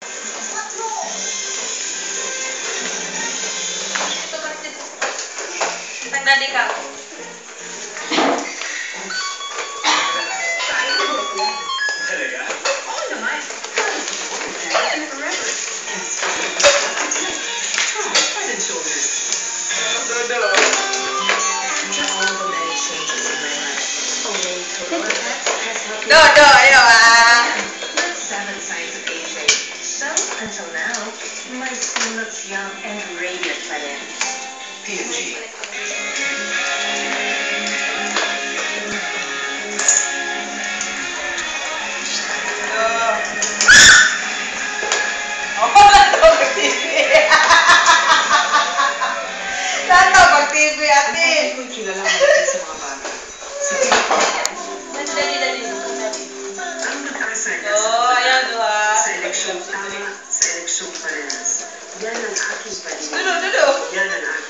Ito kasi. Nagdali ka. Talaga? Oo naman. Head and shoulders. Dodo. After all the many changes in my life, Olay Total Effects has helped me Do, ayaw ah. learn 7 signs of aging. So, until now, my skin looks young and radiant by then. P&G. Oo, lato mag-TV. Lato mag-TV, ate. Hindi ko kilala natin sa mga bata. Sige. Dali. Ang pag-asa niya Oo, ayan, duha. sa eleksyon tama, sa eleksyon parehas. Yan ang aking paningin. Dulo. Yan ang aking